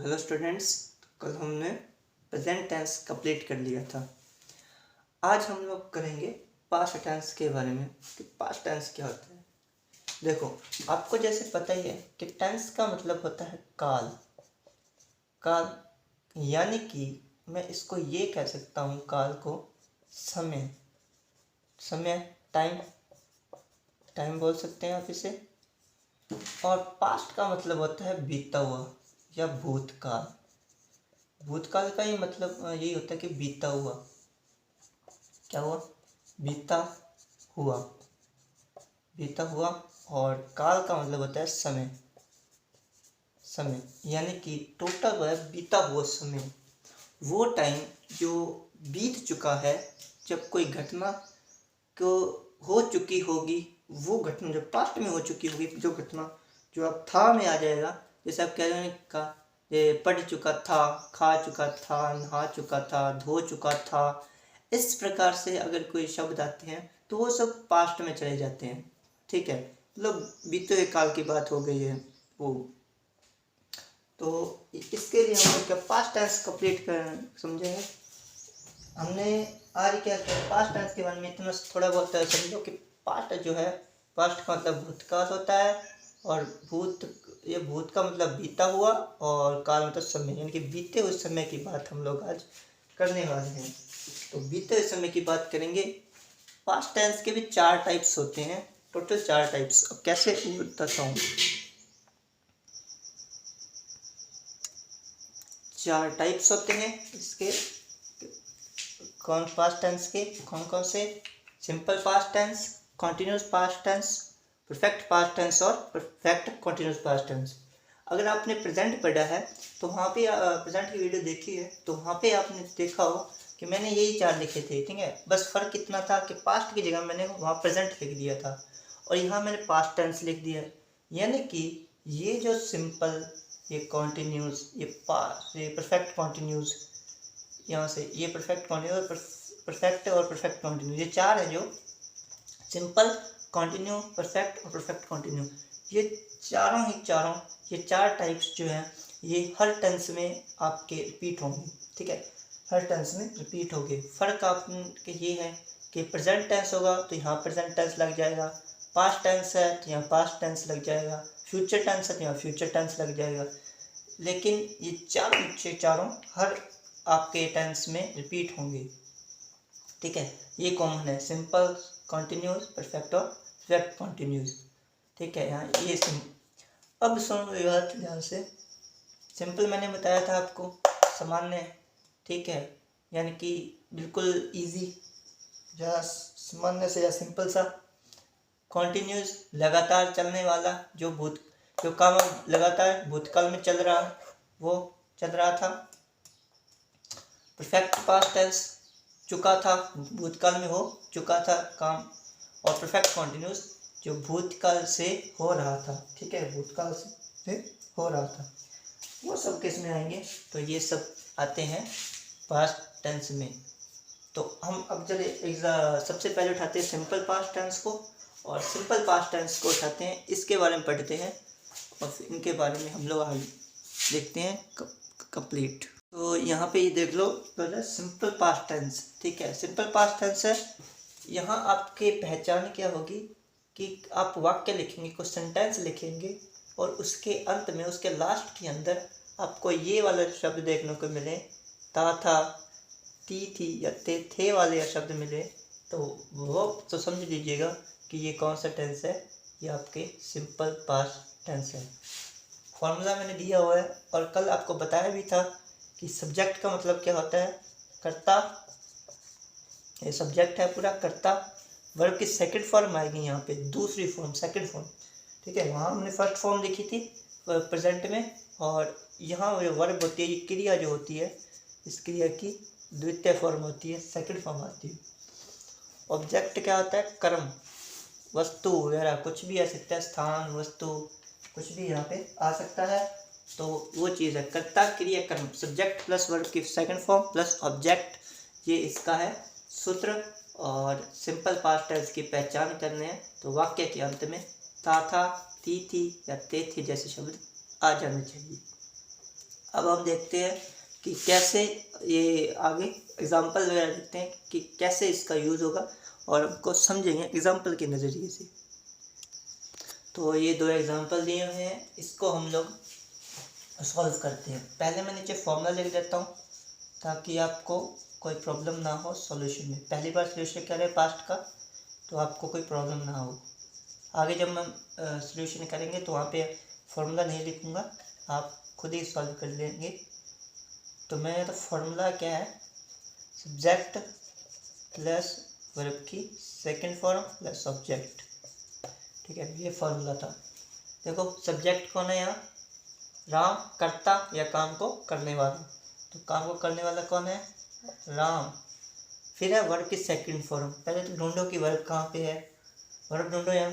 Hello students. कल हमने present tense complete कर लिया था। आज हम लोग करेंगे पास्ट टेंस के बारे में कि पास्ट टेंस क्या होता है। देखो, आपको जैसे पता ही है कि टेंस का मतलब होता है काल। काल यानी कि मैं इसको ये कह सकता हूँ, काल को समय, समय टाइम, टाइम बोल सकते हैं आप इसे। और पास्ट का मतलब होता है बीता हुआ या भूतकाल। भूतकाल का ही मतलब यही होता है कि बीता हुआ। क्या हुआ? बीता हुआ, बीता हुआ। और काल का मतलब होता है समय, समय यानी कि टोटल है बीता हुआ समय, वो टाइम जो बीत चुका है, जब कोई घटना को हो चुकी होगी, वो घटना जो पास्ट में हो चुकी होगी, जो घटना जो अब था में आ जाएगा। जैसे आप कह रहे हैं का ये पढ़ चुका था, खा चुका था, नहा चुका था, धो चुका था। इस प्रकार से अगर कोई शब्द आते हैं तो वो सब पास्ट में चले जाते हैं। ठीक है, मतलब बीते हुए काल की बात हो गई है वो। तो इसके लिए हम लोग क्या पास्ट टेंस कंप्लीट कर समझेंगे। हमने आज क्या किया, पास्ट टेंस के बारे में इतना थोड़ा बहुत समझो कि पास्ट जो है, पास्ट का मतलब भूतकाल होता है। और ये भूत का मतलब बीता हुआ, और काल मतलब समय, यानी कि बीते हुए समय की बात हम लोग आज करने वाले हैं। तो बीते हुए समय की बात करेंगे। पास्ट टेंस के भी 4 टाइप्स होते हैं, टोटल 4 टाइप्स। अब कैसे बताता हूँ। 4 टाइप्स होते हैं इसके। कौन पास्ट टेंस के कौन कौन से? Simple past tense, continuous past tense, perfect past tense और परफेक्ट कॉन्टिन्यूस पास्ट टेंस। अगर आपने प्रेजेंट पढ़ा है तो वहाँ पे प्रेजेंट की वीडियो देखी है तो वहाँ पे आपने देखा हो कि मैंने यही 4 लिखे थे। ठीक है, बस फ़र्क इतना था कि पास्ट की जगह मैंने वहाँ प्रेजेंट लिख दिया था और यहाँ मैंने पास्ट टेंस लिख दिया। यानी कि ये जो सिंपल, ये कॉन्टिन्यूस, ये परफेक्ट कॉन्टिन्यूस, यहाँ से ये परफेक्ट कॉन्टिन्यूस, परफेक्ट और परफेक्ट कॉन्टिन्यू, ये 4 है जो सिंपल, कॉन्टिन्यू, परफेक्ट और परफेक्ट कॉन्टिन्यू। ये चारों ये 4 टाइप्स जो हैं ये हर टेंस में आपके रिपीट होंगे। ठीक है, हर टेंस में रिपीट होंगे। फ़र्क आपके ये है कि प्रेजेंट टेंस होगा तो यहाँ प्रेजेंट टेंस लग जाएगा, पास्ट टेंस है तो यहाँ पास्ट टेंस लग जाएगा, फ्यूचर टेंस है तो यहाँ फ्यूचर टेंस लग जाएगा। लेकिन ये चारों हर आपके टेंस में रिपीट होंगे। ठीक है, ये कॉमन है, सिंपल, कॉन्टिन्यूस, परफेक्ट और परफेक्ट कॉन्टिन्यूस। ठीक है, यहाँ ये अब सुनो बात ध्यान से। सिंपल मैंने बताया था आपको, सामान्य। ठीक है, यानी कि बिल्कुल इजी, या सामान्य से या सिंपल सा। कॉन्टिन्यूस लगातार चलने वाला, जो काम लगातार भूतकाल में चल रहा, वो चल रहा था। परफेक्ट पास्ट टेंस, चुका था, भूतकाल में हो चुका था काम। और परफेक्ट कॉन्टिन्यूस, जो भूतकाल से हो रहा था। ठीक है, भूतकाल से हो रहा था, वो सब किस में आएंगे? तो ये सब आते हैं पास्ट टेंस में। तो हम अब चले सबसे पहले उठाते हैं सिंपल पास्ट टेंस को, और सिंपल पास्ट टेंस को उठाते हैं, इसके बारे में पढ़ते हैं और फिर इनके बारे में हम लोग आगे देखते हैं कंप्लीट। तो यहाँ पे ये देख लो, पहले सिंपल पास्ट टेंस। ठीक है, सिंपल पास्ट टेंस है। यहाँ आपके पहचान क्या होगी कि आप वाक्य लिखेंगे, कुछ सेंटेंस लिखेंगे और उसके अंत में, उसके लास्ट के अंदर आपको ये वाला शब्द देखने को मिले, था, ती थी या थे वाले शब्द मिले, तो वो तो समझ लीजिएगा कि ये कौन सा टेंस है, ये आपके सिंपल पास्ट टेंस है। फॉर्मूला मैंने दिया हुआ है और कल आपको बताया भी था कि सब्जेक्ट का मतलब क्या होता है, कर्ता। ये सब्जेक्ट है पूरा, कर्ता। वर्ब की सेकंड फॉर्म आएगी यहाँ पे, दूसरी फॉर्म, सेकंड फॉर्म। ठीक है, वहाँ हमने फर्स्ट फॉर्म लिखी थी प्रेजेंट में, और यहाँ जो वर्ब होती है, ये क्रिया जो होती है, इस क्रिया की द्वितीय फॉर्म होती है, सेकंड फॉर्म आती है। ऑब्जेक्ट क्या होता है? कर्म, वस्तु वगैरह कुछ भी आ सकता है, स्थान, वस्तु, कुछ भी यहाँ पे आ सकता है। तो वो चीज़ है कर्ता, क्रिया, कर्म। सब्जेक्ट प्लस वर्ब की सेकंड फॉर्म प्लस ऑब्जेक्ट, ये इसका है सूत्र। और सिंपल पास्ट टेंस की पहचान करने हैं तो वाक्य के अंत में था, ती थी या ते थे जैसे शब्द आ जाने चाहिए। अब हम देखते हैं कि कैसे ये आगे एग्जांपल वगैरह देखते हैं कि कैसे इसका यूज़ होगा और हमको समझेंगे एग्जांपल के नज़रिए से। तो ये दो एग्जांपल दिए हुए हैं, इसको हम लोग सॉल्व करते हैं। पहले मैं नीचे फॉर्मूला लिख देता हूँ ताकि आपको कोई प्रॉब्लम ना हो सॉल्यूशन में। पहली बार सॉल्यूशन कर रहे हैं पास्ट का, तो आपको कोई प्रॉब्लम ना हो। आगे जब हम सॉल्यूशन करेंगे तो वहाँ पे फॉर्मूला नहीं लिखूँगा, आप खुद ही सॉल्व कर लेंगे। तो मैं तो फॉर्मूला क्या है, सब्जेक्ट प्लस वर्ब की सेकंड फॉर्म प्लस ऑब्जेक्ट। ठीक है, ये फॉर्मूला था। देखो सब्जेक्ट कौन है यहाँ, राम, करता या काम को करने वाला। तो काम को करने वाला कौन है, राम। फिर है वर्ब की सेकंड फॉर्म। पहले तो ढूंढो कि वर्ब कहाँ पे है, वर्ब ढूंढो यहाँ,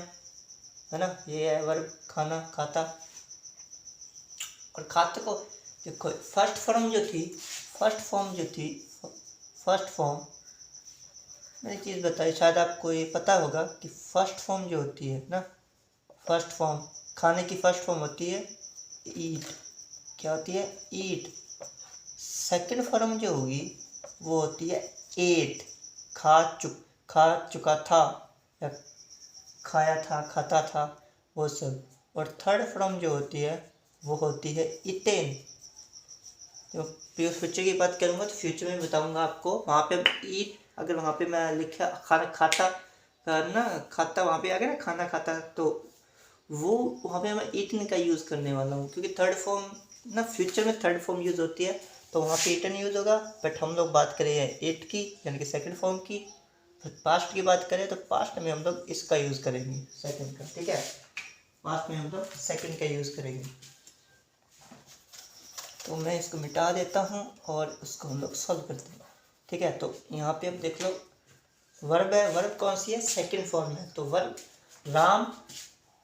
है ना, ये है वर्ब, खाना, खाता। और खाते को देखो फर्स्ट फॉर्म जो थी, फर्स्ट फॉर्म मैंने चीज़ बताई, शायद आपको ये पता होगा कि फर्स्ट फॉर्म जो होती है ना, फर्स्ट फॉर्म खाने की फर्स्ट फॉर्म होती है ईट। क्या होती है, ईट। सेकंड फॉर्म जो होगी वो होती है एट, खा चुका था या खाया था, खाता था, वो सब। और थर्ड फॉर्म जो होती है वो होती है इटेन। तो फ्यूचर की बात करूँगा तो फ्यूचर में बताऊँगा आपको। वहाँ पे ईट, अगर वहाँ पे मैं लिखा खाना खाता ना, खाता वहाँ पे आ गया ना, खाना खाता, तो वो वहाँ पे मैं ईटन का यूज़ करने वाला हूँ, क्योंकि थर्ड फॉर्म ना, फ्यूचर में थर्ड फॉर्म यूज़ होती है तो वहाँ पे ईटन यूज़ होगा। बट हम लोग बात करें एट की, यानी कि सेकंड फॉर्म की। फिर पास्ट की बात करें तो पास्ट में हम लोग इसका यूज़ करेंगे, सेकंड का। ठीक है, पास्ट में हम लोग सेकंड का यूज़ करेंगे। तो मैं इसको मिटा देता हूँ और उसको हम लोग सॉल्व करते हैं। ठीक है, तो यहाँ पे अब देख लो वर्ब है, वर्ब कौन सी है, सेकंड फॉर्म है। तो वर्ब राम,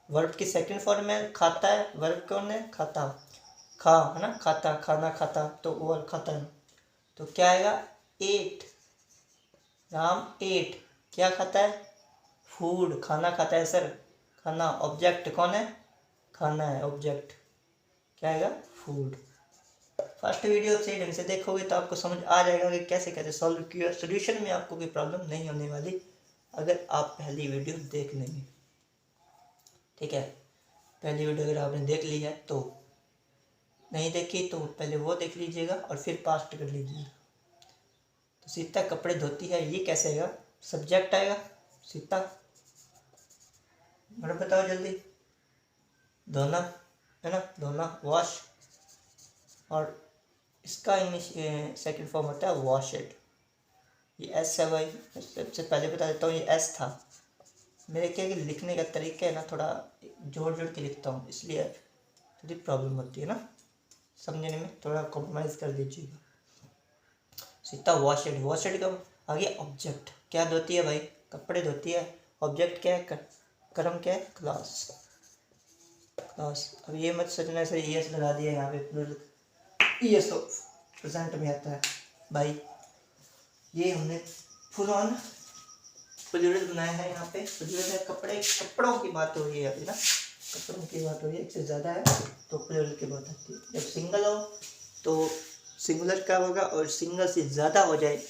वर्ब की सेकंड फॉर्म में खाता है, वर्ब कौन है, खाता, खा, है ना, खाता, खाना खाता, तो वर्ब खाता है। तो क्या आएगा, एट, राम एट, क्या खाता है, फूड, खाना खाता है सर, खाना। ऑब्जेक्ट कौन है, खाना है ऑब्जेक्ट, क्या आएगा, फूड। फर्स्ट वीडियो सही ढंग से देखोगे तो आपको समझ आ जाएगा कि कैसे कैसे सॉल्व किया। सोल्यूशन में आपको कोई प्रॉब्लम नहीं होने वाली अगर आप पहली वीडियो देख लेंगे। ठीक है, पहली वीडियो अगर आपने देख ली है, तो नहीं देखी तो पहले वो देख लीजिएगा और फिर पास्ट कर लीजिएगा। तो सीता कपड़े धोती है, ये कैसे आएगा, सब्जेक्ट आएगा सीता, मतलब बताओ जल्दी, धोना, है ना, धोना, वॉश। और इसका इंग्लिश सेकंड फॉर्म होता है वॉशेड। ये एस है भाई, सबसे पहले बता देता हूँ, ये एस था। मेरे क्या कि लिखने का तरीका है ना, थोड़ा जोड़ जोड़ के लिखता हूँ, इसलिए थोड़ी प्रॉब्लम होती है ना, समझने में थोड़ा कॉम्प्रोमाइज़ कर दीजिएगा। सीता वॉशेड, वॉशेड का आगे ऑब्जेक्ट, क्या धोती है भाई, कपड़े धोती है। ऑब्जेक्ट क्या है, कर्म क्या है, क्लास, क्लास। अब ये मत सोचना सर ईएस लगा दिया यहाँ पे, ईएस तो प्रेजेंट में आता है भाई। ये हमने फुल ऑन प्लूरल बनाया है, यहाँ पे प्लूरल है, कपड़ों की बात हो रही है अभी ना, कपड़ों की बात हो रही है, एक से ज़्यादा है तो प्लूरल की बात आती है। जब सिंगल हो तो सिंगुलर का होगा, और सिंगल से ज़्यादा हो जाए,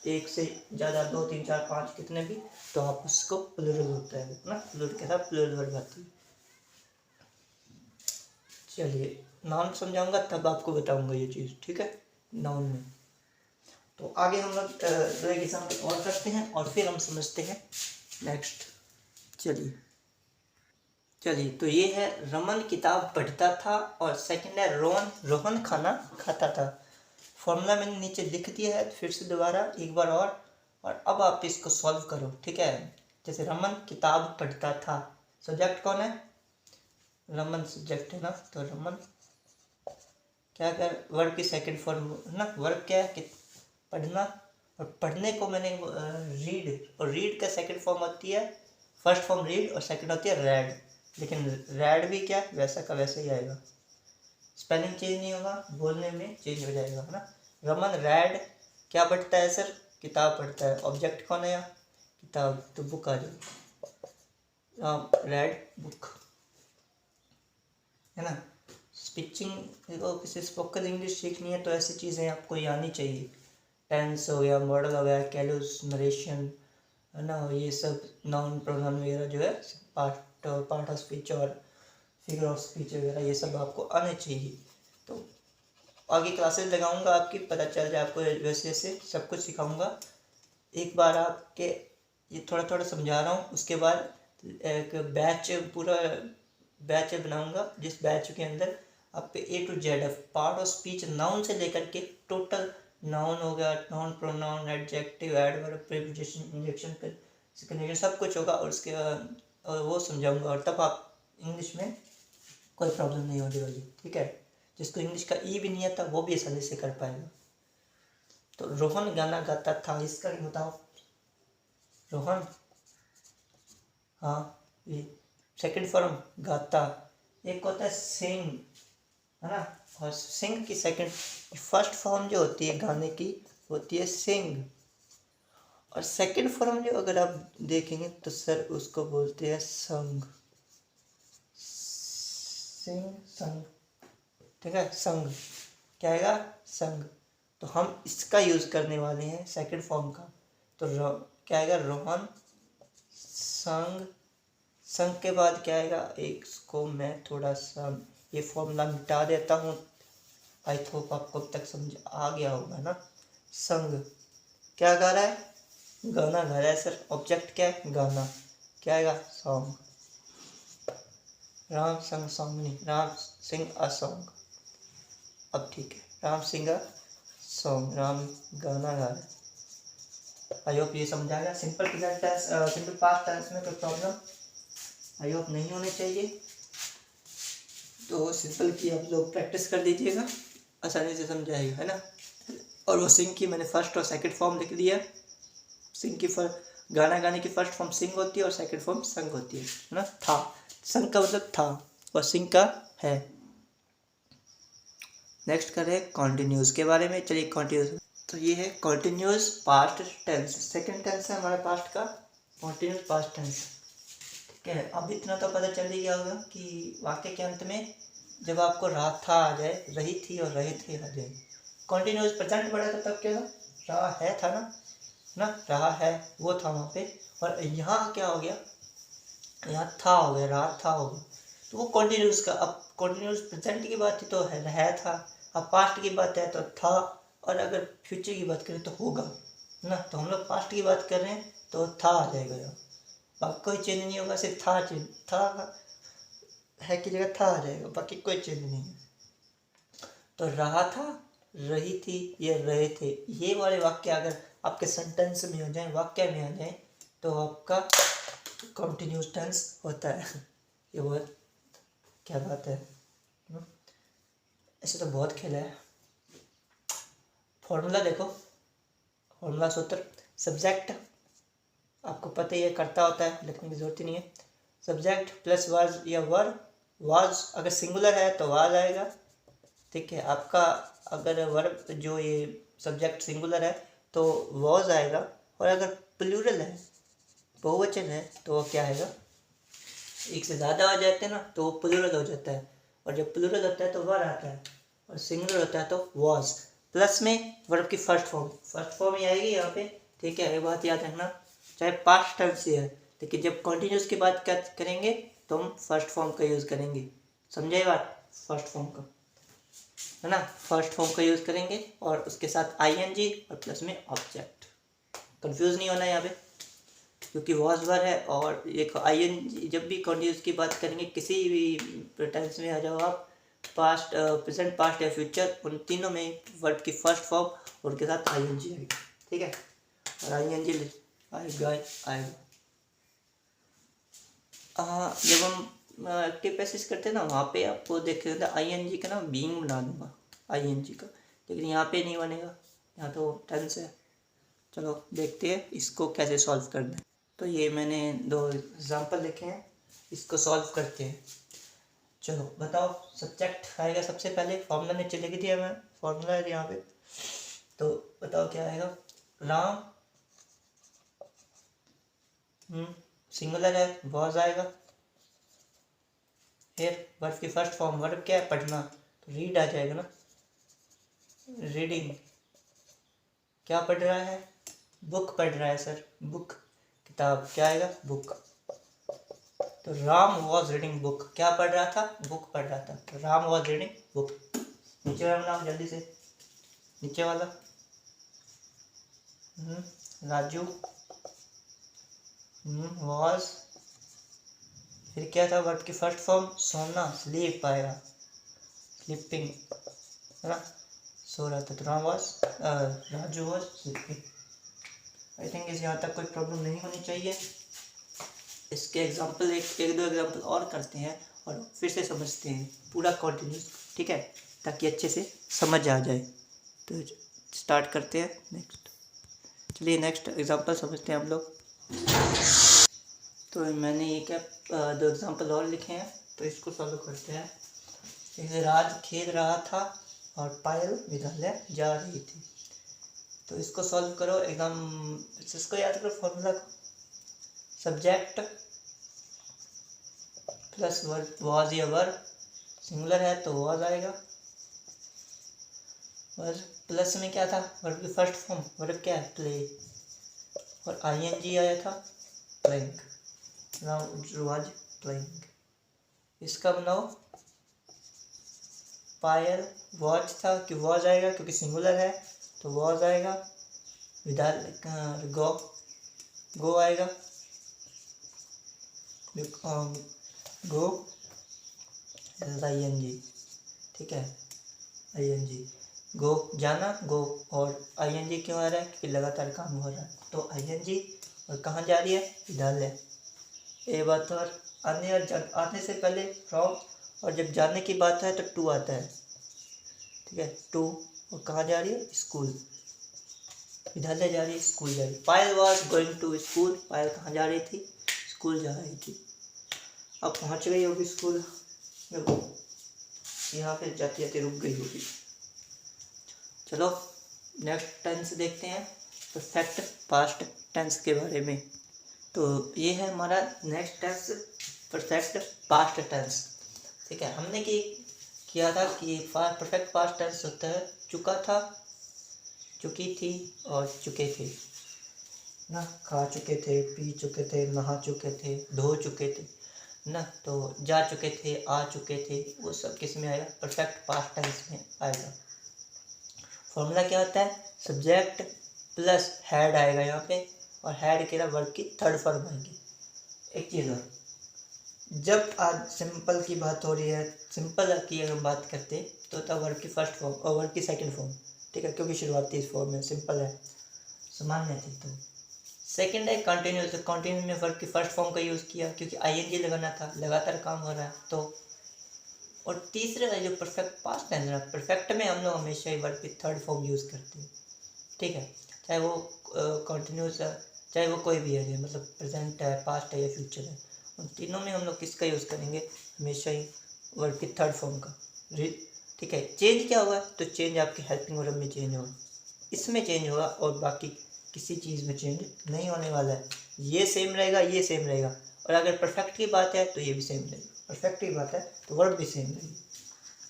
एक से ज़्यादा, 2 3 4 5 कितने भी, तो आप उसको प्लूरल होता है ना, प्लूरल के साथ प्लूरल वर्ब आती है। चलिए नाउन समझाऊंगा तब आपको बताऊंगा ये चीज़, ठीक है, नाउन में। तो आगे हम लोग दो एग्जाम्पल और करते हैं और फिर हम समझते हैं नेक्स्ट। चलिए तो ये है रमन किताब पढ़ता था, और सेकंड है रोहन खाना खाता था। फॉर्मूला मैंने नीचे लिख दिया है, फिर से दोबारा एक बार और अब आप इसको सॉल्व करो। ठीक है, जैसे रमन किताब पढ़ता था, सब्जेक्ट कौन है, रमन सब्जेक्ट है ना, तो रमन क्या कर, वर्ब की सेकंड फॉर्म ना, वर्ब क्या है कि पढ़ना, और पढ़ने को मैंने रीड, और रीड का सेकंड फॉर्म होती है, फर्स्ट फॉर्म रीड और सेकंड होती है रेड। लेकिन रेड भी क्या वैसा का वैसे ही आएगा, स्पेलिंग चेंज नहीं होगा, बोलने में चेंज हो जाएगा, है ना। रमन रेड क्या पढ़ता है सर, किताब पढ़ता है। ऑब्जेक्ट कौन है यहाँ, किताब, तो बुक आ जाएगी, रेड बुक, है ना। स्पीचिंग को किसी स्पोकन इंग्लिश सीखनी है तो ऐसी चीज़ें आपको ये आनी चाहिए। टेंस हो गया, मॉडल हो गया, कैलूस, नरेशन, है ना, ये सब नाउन प्रोनाउन वगैरह जो है पार्ट ऑफ स्पीच और फिगर ऑफ स्पीच वगैरह ये सब आपको आने चाहिए। तो आगे क्लासेस लगाऊंगा आपकी, पता चल जाए आपको, वैसे वैसे सब कुछ सिखाऊंगा। एक बार आपके ये थोड़ा थोड़ा समझा रहा हूँ, उसके बाद एक बैच पूरा बैच बनाऊंगा, जिस बैच के अंदर आपके A to Z part of speech noun से लेकर के टोटल नाउन हो गया, noun pronoun, adjective, adverb, preposition, injection, conjunction सब कुछ होगा, और उसके और वो समझाऊंगा, और तब आप इंग्लिश में कोई प्रॉब्लम नहीं होने वाली। ठीक है, जिसको इंग्लिश का ई भी नहीं आता वो भी आसानी से कर पाएगा। तो रोहन गाना गाता था, इसका भी बताओ। रोहन, हाँ, ये सेकंड फॉर्म गाता, एक होता है सिंग, है ना, और सिंग की सेकंड फर्स्ट फॉर्म जो होती है गाने की होती है सिंग, और सेकंड फॉर्म जो अगर आप देखेंगे तो सर उसको बोलते हैं संग, सिंग संग। ठीक है, संग क्या आएगा, संग। तो हम इसका यूज़ करने वाले हैं सेकंड फॉर्म का, तो क्या आएगा, रोहन संग। संग के बाद क्या आएगा, एक इसको मैं थोड़ा सा ये फॉर्मूला मिटा देता हूँ, आई होप आपको अब तक समझ आ गया होगा ना। संग क्या गा रहा है, गाना गा रहा है सर, ऑब्जेक्ट क्या है, गाना, क्या आएगा, सॉन्ग। राम संग सॉन्ग नहीं, राम सिंग अ सॉन्ग। अब ठीक है, राम सिंग अ सॉन्ग, राम गाना गा रहा है। आई होप ये समझ आ गया। Simple present tense, simple past tense में कोई प्रॉब्लम आई होप नहीं होनी चाहिए। तो सिंपल की आप लोग प्रैक्टिस कर दीजिएगा, आसानी से समझाएगा, है ना। और वो सिंग की मैंने फर्स्ट और सेकंड फॉर्म लिख दिया। सिंग की गाना गाने की फर्स्ट फॉर्म सिंग होती है और सेकंड फॉर्म संग होती है ना। था, संग का मतलब था और सिंग का है। नेक्स्ट करें कॉन्टिन्यूस के बारे में। चलिए कॉन्टिन्यूस, तो ये है continuous past tense, second tense है हमारे पास्ट का कॉन्टिन्यूस पास्ट टेंस। ठीक है, अब इतना तो पता चल ही गया होगा कि वाक्य के अंत में जब आपको रहा था आ जाए, रही थी और रहे थे आ जाए, कॉन्टिन्यूस प्रेजेंट बढ़ा था तब क्या था, रहा है था ना, रहा है वो था वहाँ पे, और यहाँ क्या हो गया, यहाँ था हो गया, रहा था हो गया, तो वो कॉन्टिन्यूस का। अब कॉन्टिन्यूस प्रेजेंट की बात थी तो है था, अब पास्ट की बात है तो था, और अगर फ्यूचर की बात करें तो होगा ना। तो हम लोग पास्ट की बात कर रहे हैं तो था आ जाएगा यहाँ, बाकी कोई चेंज नहीं होगा, सिर्फ था चेंज, था है की जगह था आ जाएगा, बाकी कोई चेंज नहीं है। तो रहा था, रही थी, ये रहे थे, ये वाले वाक्य अगर आपके सेंटेंस में हो जाए, वाक्य में आ जाए, तो आपका कंटिन्यूस टेंस होता है। ये बहुत क्या बात है, ऐसे तो बहुत खेला है। फॉर्मूला देखो, फॉर्मूला सूत्र, सब्जेक्ट आपको पता ही है, करता होता है, लिखने की जरूरत ही नहीं है। सब्जेक्ट प्लस वाज या वर, वाज अगर सिंगुलर है तो वाज आएगा। ठीक है, आपका अगर वर्ब जो ये सब्जेक्ट सिंगुलर है तो वॉज आएगा, और अगर प्लूरल है, बहुवचन है, तो वो क्या आएगा, एक से ज़्यादा आ जाते हैं ना तो वो प्लूरल हो जाता है, और जब प्लूरल होता है तो वर आता है, और सिंगुलर होता है तो वॉज। प्लस में वर्ब की फर्स्ट फॉर्म ही आएगी यहाँ पे। ठीक है, ये बात याद रखना, चाहे पास्ट टेंस से है, लेकिन जब कंटिन्यूस की बात करेंगे तो हम फर्स्ट फॉर्म का यूज़ करेंगे, समझे बात, फर्स्ट फॉर्म का, है ना, फर्स्ट फॉर्म का यूज़ करेंगे, और उसके साथ आईएनजी और प्लस में ऑब्जेक्ट। कंफ्यूज नहीं होना यहाँ पे, क्योंकि वॉज वर है, और एक आईएनजी जब भी कंटिन्यूस की बात करेंगे किसी भी टेंस में आ जाओ आप, पास्ट, प्रेजेंट, पास्ट या फ्यूचर, उन तीनों में वर्ब की फर्स्ट फॉर्म और उनके साथ आईएनजी आएगी। ठीक है, और आईएनजी आएगा आएगा। हाँ, जब हम एक्टिव पैसेज करते हैं ना, वहाँ पे आपको देखे होता है आईएनजी का ना बीइंग बना दूंगा, आईएनजी का, लेकिन यहाँ पे नहीं बनेगा, यहाँ तो टेंस है। चलो देखते हैं इसको कैसे सॉल्व करना है। तो ये मैंने 2 एग्जांपल लिखे हैं, इसको सॉल्व करते हैं। चलो बताओ, सब्जेक्ट आएगा सबसे पहले, फॉर्मूला नीचे लिख दिया मैं, फॉर्मूला है यहाँ पे, तो बताओ क्या आएगा, राम, सिंगुलर है, वॉज आएगा, फिर वर्ब की फर्स्ट फॉर्म, वर्ब क्या है? पढ़ना, तो रीड आ जाएगा ना, रीडिंग। क्या पढ़ रहा है? बुक पढ़ रहा है सर, बुक किताब, क्या आएगा? बुक। तो राम वॉज रीडिंग बुक, क्या पढ़ रहा था? बुक पढ़ रहा था, तो राम वॉज रीडिंग बुक। नीचे वाला नाम जल्दी से, नीचे वाला। राजू वॉज, फिर क्या था? वर्ब की फर्स्ट फॉर्म सोना, स्लीप आएगा, स्लीपिंग है ना, सो रहा था, तो Ram was, Raju was sleeping. I think इस यहाँ तक कोई प्रॉब्लम नहीं होनी चाहिए। इसके एग्जाम्पल एक दो एग्जाम्पल और करते हैं और फिर से समझते हैं पूरा कंटिन्यूस, ठीक है, ताकि अच्छे से समझ आ जाए। तो स्टार्ट करते हैं नेक्स्ट। चलिए नेक्स्ट एग्जाम्पल समझते हैं हम लोग। तो मैंने ये क्या दो एग्जाम्पल और लिखे हैं, तो इसको सॉल्व करते हैं। जैसे राज खेल रहा था और पायल विद्यालय जा रही थी। तो इसको सॉल्व करो एकदम, इसको याद करो फॉर्मूला को। सब्जेक्ट प्लस वर्ब, वॉज या वर्ब, सिंगुलर है तो वॉज आएगा। और प्लस में क्या था? वर्ब की फर्स्ट फॉर्म, वर्ब क्या है? प्ले, और आईएनजी आया था, प्लेइंग, वाज प्लेइंग। इसका बनाओ, पायल वॉच था, कि वॉज आएगा क्योंकि सिंगुलर है, तो वॉज आएगा। विद्यालय गो आएगा, गो आईएनजी, ठीक है, आईएनजी। गो जाना, गो, और आईएनजी क्यों आ रहा है? क्योंकि लगातार काम हो रहा है, तो आईएनजी। और कहाँ जा रही है? विद्यालय। ये बात। और आने और आने से पहले फ्रॉम, और जब जाने की बात है तो टू आता है, ठीक है, टू। और कहाँ जा रही है? स्कूल। विद्यालय जा रही है, स्कूल जा रही है। पायल वॉज गोइंग टू स्कूल, पायल कहाँ जा रही थी? स्कूल जा रही थी। अब पहुँच गई होगी स्कूल, यहाँ पे जाती जाती रुक गई होगी। चलो नेक्स्ट टेंस देखते हैं, परफेक्ट पास्ट टेंस के बारे में। तो ये है हमारा next tense, perfect past tense, ठीक है। हमने किया था कि परफेक्ट पास्ट टेंस होता है चुका था, चुकी थी और चुके थे ना, खा चुके थे, पी चुके थे, नहा चुके थे, धो चुके थे ना, तो जा चुके थे, आ चुके थे, वो सब किस में आएगा? परफेक्ट पास्ट टेंस में आएगा। फॉर्मूला क्या होता है? सब्जेक्ट प्लस हैड आएगा यहाँ पे, और हैड के वर्ब की थर्ड फॉर्म आएगी। एक चीज़ और, जब आज सिंपल की बात हो रही है, सिंपल की अगर बात करते तो तब वर्ब की फर्स्ट फॉर्म और वर्ब की सेकंड फॉर्म, ठीक है, क्योंकि शुरुआती इस फॉर्म में सिंपल है, सामान्य थी। तो सेकंड है कंटिन्यूस, तो कंटिन्यूस में वर्ब की फर्स्ट फॉर्म का यूज़ किया क्योंकि आईएनजी लगाना था, लगातार काम हो रहा है तो। और तीसरा है जो परफेक्ट पास्ट टेंस है, परफेक्ट में हम लोग हमेशा ही वर्ब की थर्ड फॉर्म यूज़ करते हैं, ठीक है, चाहे वो कंटिन्यूस है, चाहे वो कोई भी है, मतलब प्रेजेंट है, पास्ट है या फ्यूचर है, उन तीनों में हम लोग किसका यूज़ करेंगे? हमेशा ही वर्ब की थर्ड फॉर्म का, ठीक है। चेंज क्या होगा? तो चेंज आपके हेल्पिंग वर्ब में चेंज होगा, इसमें चेंज होगा, और बाकी किसी चीज़ में चेंज नहीं होने वाला है। ये सेम रहेगा, ये सेम रहेगा, और अगर परफेक्ट की बात है तो ये भी सेम रहेगा, परफेक्ट की बात है तो वर्ब भी सेम रहेगी।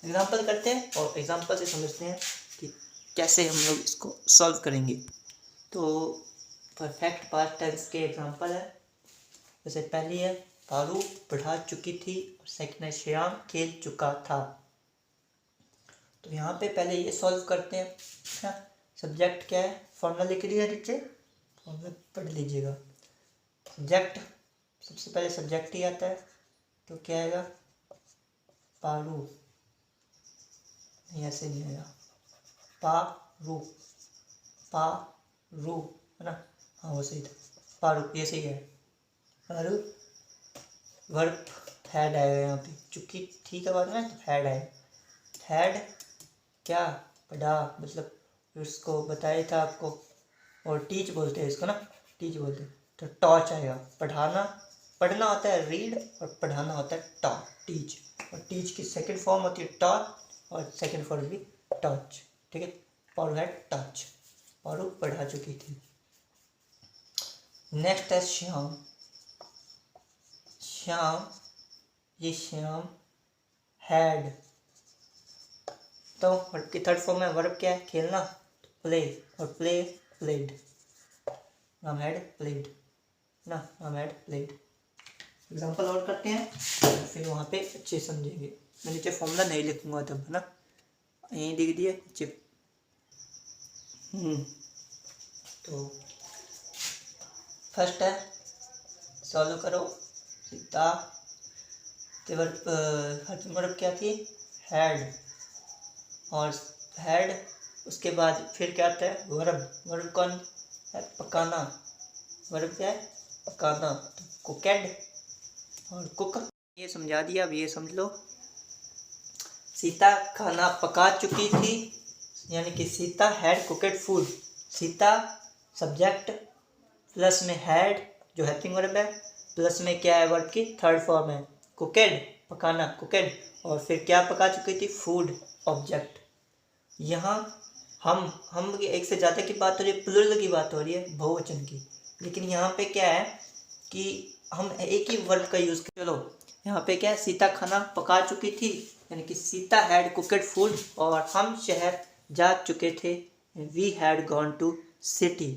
एग्जाम्पल करते हैं और एग्जाम्पल से समझते हैं कि कैसे हम लोग इसको सॉल्व करेंगे। तो परफेक्ट पास्ट टेंस के एग्जांपल है, जैसे पहली है पारू पढ़ा चुकी थी, और सेकंड है श्याम खेल चुका था। तो यहाँ पे पहले ये सॉल्व करते हैं। अच्छा, सब्जेक्ट क्या है? फॉर्मूला लिख लीजिए नीचे, फॉर्मूला पढ़ लीजिएगा। सब्जेक्ट, सबसे पहले सब्जेक्ट ही आता है, तो क्या आएगा? पारू, नहीं ऐसे नहीं आएगा, पारू, पारू है ना, हाँ वो सही था, पारू, ये सही है, पारू। वर्ब हैड आएगा यहाँ पे, चुकी थी का बाद में तो हैड आएगा। हैड क्या? पढ़ा, मतलब उसको बताया था आपको, और टीच बोलते हैं इसको ना, टीच बोलते हैं, तो टॉच आएगा। पढ़ाना, पढ़ना होता है रीड, और पढ़ाना होता है टॉट, टीच, और टीच की सेकंड फॉर्म होती है टॉट, और सेकंड फॉर्म भी टॉच, ठीक है। पारू हैड टॉच, पारू पढ़ा चुकी थी। नेक्स्ट है श्याम, श्याम, ये श्याम हैड। तो वर्ब की थर्ड फॉर्म में वर्ब क्या है, खेलना, प्ले, और play played, Ram had played ना, राम हैड प्लेड। एग्जाम्पल और करते हैं फिर वहाँ पे अच्छे समझेंगे। मैं नीचे फॉर्मूला नहीं लिखूंगा तब, है ना, यहीं लिख दिए नीचे। तो फर्स्ट है, सॉल्व करो। सीता वर्ब क्या थी, हैड, और हैड उसके बाद फिर क्या आता है, वर्ब। वर्ब कौन है, पकाना। वर्ब क्या है, पकाना, तो कुकेड और कुक। ये समझा दिया, अब ये समझ लो। सीता खाना पका चुकी थी, यानी कि Sita had cooked food. Sita subject plus में हैड जो हेल्पिंग वर्ब है, प्लस में क्या है, वर्ब की थर्ड फॉर्म है कुकेड, पकाना, कुकेड, और फिर क्या पका चुकी थी, फूड ऑब्जेक्ट। यहाँ हम एक से ज़्यादा की बात हो रही है, प्लूरल की बात हो रही है, बहुवचन की। लेकिन यहाँ पे क्या है कि हम एक ही वर्ब का यूज़ कर। चलो यहाँ पे क्या है, सीता खाना पका चुकी थी, यानी कि सीता हैड कुकेड फूड, और हम शहर जा चुके थे, we had gone to city.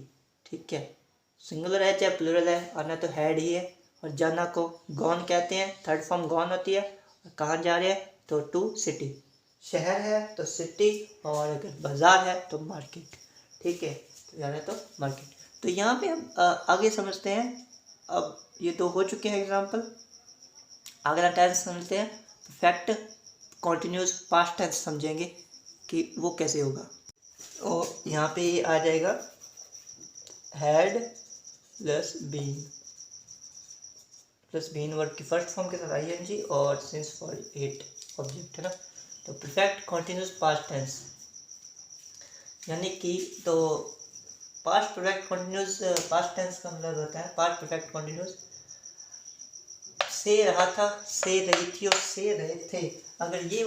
ठीक है, सिंगुलर है चाहे प्लूरल है, आना तो हैड ही है, और जाना को गॉन कहते हैं, थर्ड फॉर्म गॉन होती है। कहाँ जा रहे हैं, तो टू सिटी। शहर है तो सिटी, और अगर बाजार है तो मार्केट। ठीक है, तो जा रहे हैं तो मार्केट। तो यहाँ पे हम आगे समझते हैं। अब ये दो हो चुके हैं एग्जाम्पल, अगला टेंस समझते हैं। परफेक्ट कॉन्टिन्यूस पास्ट टेंस समझेंगे कि वो कैसे होगा। और यहाँ पे ये आ जाएगा had plus been, plus been verb की फर्स्ट फॉर्म के साथ आईएनजी और सिंस फॉर एट ऑब्जेक्ट, है ना। तो परफेक्ट कॉन्टिन्यूस पास्ट टेंस, यानी कि तो past perfect continuous past tense का मतलब होता है पास्ट परफेक्ट कॉन्टिन्यूस से रहा था, से रही थी और से रहे थे। अगर ये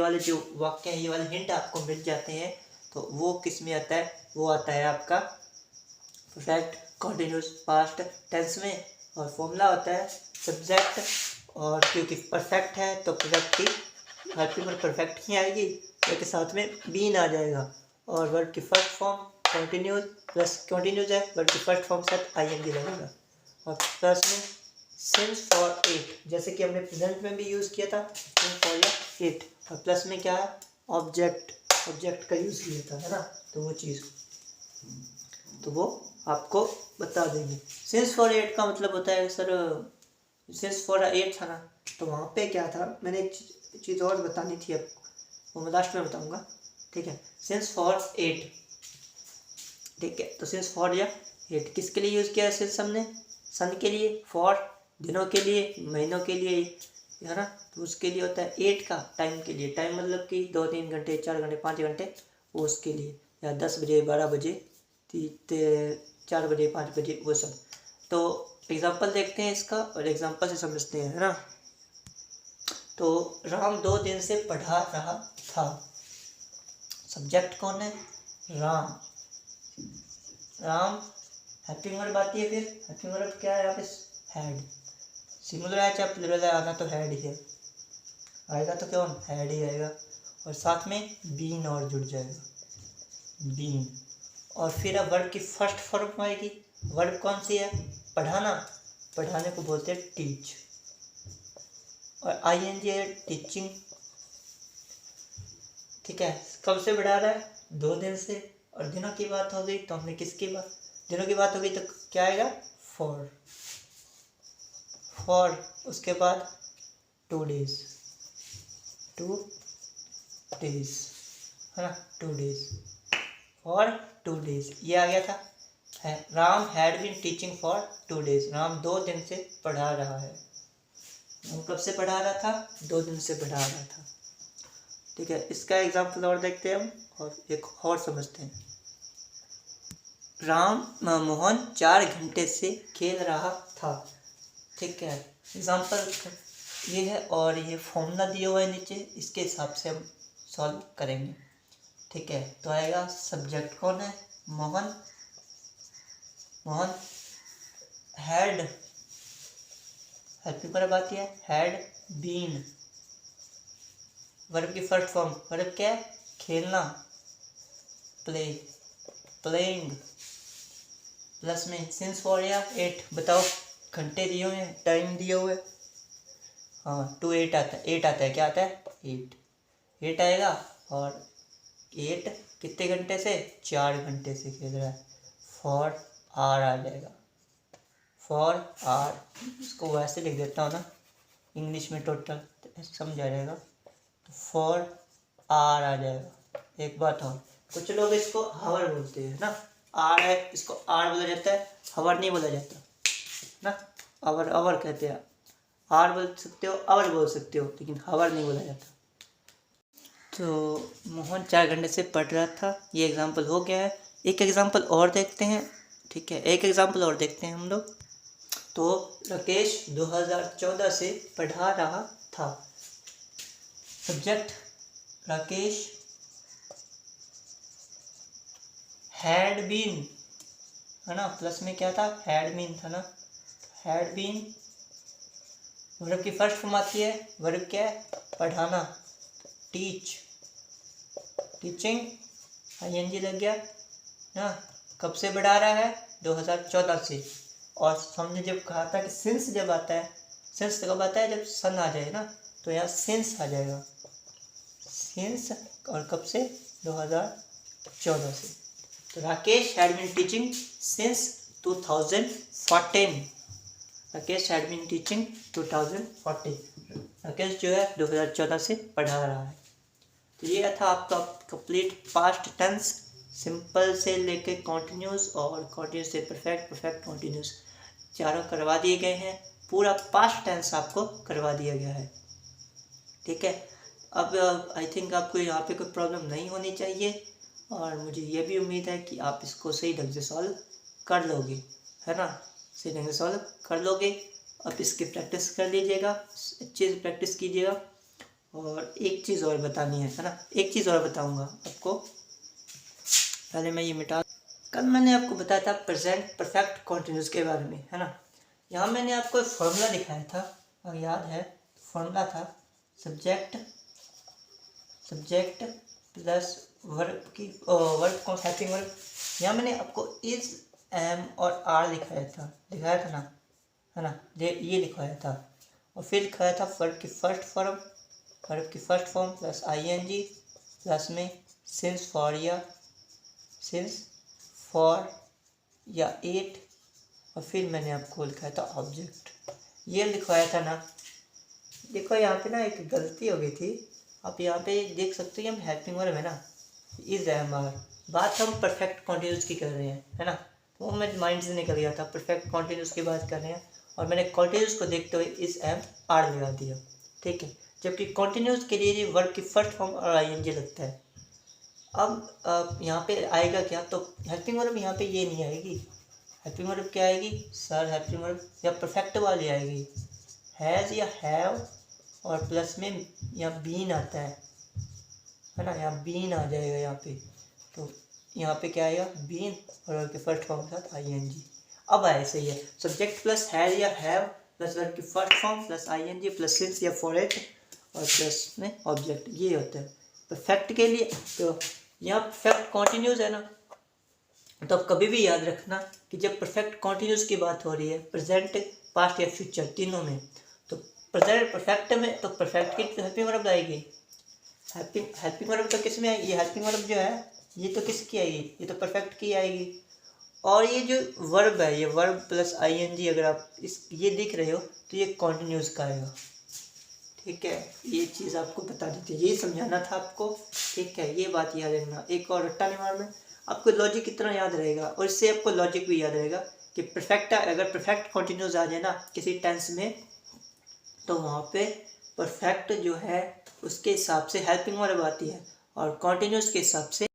वाले जो वाक्य हैं, ये वाले हिंट आपको मिल जाते हैं, तो वो किस में आता है, वो आता है आपका परफेक्ट कॉन्टिन्यूस पास्ट टेंस में। और फॉर्मूला होता है सब्जेक्ट, और क्योंकि परफेक्ट है तो परफेक्ट की हेल्पिंग वर्ब परफेक्ट ही आएगी, उसके साथ में बीन आ जाएगा, और वर्ब की first form continuous, plus continuous है, वर्ब की फर्स्ट फॉर्म साथ आईएनजी लगेगा, और प्लस में सिंस फॉर एट, जैसे कि हमने प्रेजेंट में भी यूज़ किया था, सिंस फॉर या एट, और प्लस में क्या है, ऑब्जेक्ट, ऑब्जेक्ट का यूज़ किया था, है ना। तो वो चीज़ तो वो आपको बता देंगे। सिंस फॉर एट का मतलब होता है सर, सिंस फॉर एट था ना, तो वहाँ पे क्या था, मैंने एक चीज़ और बतानी थी आपको, वो मैं लास्ट में बताऊँगा। ठीक है, सिंस फॉर एट, ठीक है। तो सिंस फॉर या एट किसके लिए यूज़ किया है, सिंस हमने सन के लिए, फॉर दिनों के लिए, महीनों के लिए, है ना। तो उसके लिए होता है एट का टाइम के लिए, टाइम मतलब कि 2-3 घंटे, 4 घंटे, 5 घंटे, वो उसके लिए, या 10 बजे, 12 बजे, 4 बजे, 5 बजे, वो सब। तो एग्जांपल देखते हैं इसका, और एग्जांपल से समझते हैं, है ना। तो राम 2 दिन से पढ़ा रहा था, सब्जेक्ट कौन है, राम। राम हेल्पिंग वर्ब आती है, फिर हेल्पिंग वर्ब क्या है यहाँ पे, हैड। सिंगुलर है चाहे प्लूरल है, आना तो हैड ही है, आएगा तो क्या हैड ही आएगा, और साथ में बीन और जुड़ जाएगा, बीन। और फिर अब वर्ब की फर्स्ट फॉर्म आएगी, वर्ब कौन सी है, पढ़ाना, पढ़ाने को बोलते हैं टीच, और आईएनजी है टीचिंग। ठीक है, कब से बढ़ा रहा है, 2 दिन से, और दिनों की बात हो गई तो हमने किसकी बात, दिनों की बात हो गई तो क्या आएगा, फॉर, फॉर उसके बाद 2 डेज, 2 डेज, है ना, 2 डेज, फॉर 2 डेज, ये आ गया था। है Ram had been teaching for 2 days, Ram 2 दिन से पढ़ा रहा है। राम कब से पढ़ा रहा था, 2 दिन से पढ़ा रहा था। ठीक है, इसका एग्जाम्पल और देखते हैं हम, और एक और समझते हैं। मोहन 4 घंटे से खेल रहा था। ठीक है, एग्जाम्पल ये है, और ये फॉर्मूला दिया हुआ है नीचे, इसके हिसाब से हम सॉल्व करेंगे। ठीक है, तो आएगा सब्जेक्ट कौन है, Mohan, Mohan had helping verb आती है, हैड बीन, वर्ब की फर्स्ट फॉर्म, वर्ब क्या है? खेलना, प्ले, प्लेइंग, प्लस में सिंस फॉर या 8, बताओ घंटे दिए हुए हैं, टाइम दिए हुए, हाँ 2 8 आता है, 8 आता है, क्या आता है? 8 आएगा। और 8 कितने घंटे से? 4 घंटे से खेल रहा है, फॉर आर आ जाएगा, फॉर आर। इसको वैसे लिख देता हूँ ना इंग्लिश में टोटल, तो समझ आ जाएगा, तो फॉर आर आ जाएगा। एक बात और, कुछ लोग इसको हावर बोलते हैं ना, आर है इसको आर बोला जाता है, हावर नहीं बोला जाता ना, आवर आवर कहते हैं, आर बोल सकते हो, आवर बोल सकते हो, लेकिन हावर नहीं बोला जाता। तो मोहन 4 घंटे से पढ़ रहा था, ये एग्जाम्पल हो गया है। एक एग्जाम्पल और देखते हैं, ठीक है, एक एग्जाम्पल और देखते हैं हम लोग। तो राकेश 2014 से पढ़ा रहा था, सब्जेक्ट राकेश हैड बीन, है ना, प्लस में क्या था? हैड बीन था ना, हैड बीन। वर्ब की फर्स्ट फॉर्म आती है, वर्ब क्या है? पढ़ाना, टीच, टीचिंग, आईएनजी लग गया ना। कब से बढ़ा रहा है? 2014 से। और हमने जब कहा था कि सिंस जब आता है, सिंस कब आता है? जब सन आ जाए ना, तो यहाँ सिंस आ जाएगा, सिंस। और कब से? 2014 से। तो Rakesh had been teaching since 2014, Rakesh had been teaching 2014, Rakesh जो है 2014 से पढ़ा रहा है। तो ये था आपका कंप्लीट पास्ट टेंस, सिंपल से लेके कॉन्टिन्यूस और कॉन्टिन्यूस से परफेक्ट, परफेक्ट कॉन्टिन्यूस, चारों करवा दिए गए हैं। पूरा पास्ट टेंस आपको करवा दिया गया है, ठीक है। अब आई थिंक आपको यहाँ पे कोई प्रॉब्लम नहीं होनी चाहिए, और मुझे ये भी उम्मीद है कि आप इसको सही ढंग से सॉल्व कर लोगे, है ना, सही ढंग से सॉल्व कर लोगे। अब इसकी प्रैक्टिस कर लीजिएगा, अच्छे से प्रैक्टिस कीजिएगा। और एक चीज़ और बतानी है ना, एक चीज़ और बताऊंगा आपको, पहले मैं ये मिटा। कल मैंने आपको बताया था प्रेजेंट परफेक्ट कॉन्टिन्यूस के बारे में, है ना। यहाँ मैंने आपको एक फॉर्मूला दिखाया था, अगर याद है, फॉर्मूला था सब्जेक्ट, सब्जेक्ट प्लस वर्ब की वर्ब कौन हेल्पिंग वर्ब। यहाँ मैंने आपको इज, एम और आर दिखाया था ना, है ना, ये लिखवाया था। और फिर लिखाया था वर्ब की फर्स्ट फॉर्म, वर्ब की first form plus I N G, plus में सिंस फॉर या, सिंस फॉर या 8, और फिर मैंने आपको लिखाया था ऑब्जेक्ट, ये लिखवाया था ना। देखो यहाँ पे ना एक गलती हो गई थी, आप यहाँ पे देख सकते हो, हम हेल्पिंग वर्ब है ना, इज एम आर, बात हम परफेक्ट कॉन्टिन्यूस की कर रहे हैं, है ना, तो वो मेरे माइंड से निकल गया था, परफेक्ट कॉन्टिन्यूस की बात कर रहे हैं, और मैंने कॉन्टिन्यूस को देखते हुए इज एम आर लगा दिया, ठीक है। जबकि कॉन्टिन्यूस के लिए वर्ब की फर्स्ट फॉर्म और आईएनजी लगता है। अब यहाँ पे आएगा क्या? तो हेल्पिंग वर्ब यहाँ पे ये नहीं आएगी, हेल्पिंग वर्ब क्या आएगी सर? हेल्पिंग वर्ब या परफेक्ट वाली आएगी, हैज़ या हैव, और प्लस में यहाँ बीन आता है ना, यहाँ बीन आ जाएगा यहाँ पे। तो यहाँ पे क्या आएगा? बीन, और वर्ब के फर्स्ट फॉर्म के साथ आईएनजी। अब आए सही है, सब्जेक्ट प्लस हैज़ या हैव प्लस वर्ब की first form plus I N G plus since या फॉर इट, और प्लस में ऑब्जेक्ट, ये होता है परफेक्ट के लिए। तो यहाँ परफेक्ट कॉन्टिन्यूस है ना, तो आप कभी भी याद रखना कि जब परफेक्ट कॉन्टिन्यूस की बात हो रही है, प्रेजेंट, पास्ट या फ्यूचर तीनों में, तो प्रेजेंट परफेक्ट में तो परफेक्ट की हेल्पिंग वर्ब आएगी। हेल्पिंग वर्ब तो किस में आएगी? ये हेल्पिंग वर्ब जो है ये तो किसकी आएगी? ये तो परफेक्ट की आएगी। और ये जो वर्ब है, ये वर्ब प्लस आईएनजी, अगर आप इस ये दिख रहे हो तो ये कॉन्टिन्यूस का आएगा, ठीक है। ये चीज़ आपको बता दी थी, ये समझाना था आपको, ठीक है, ये बात याद रखना। एक और रट्टा नहीं मारना, आपको लॉजिक कितना याद रहेगा, और इससे आपको लॉजिक भी याद रहेगा कि परफेक्ट, अगर परफेक्ट कॉन्टिन्यूस आ जाए ना किसी टेंस में, तो वहाँ पे परफेक्ट जो है उसके हिसाब से हेल्पिंग वर्ब आती है, और कॉन्टिन्यूस के हिसाब से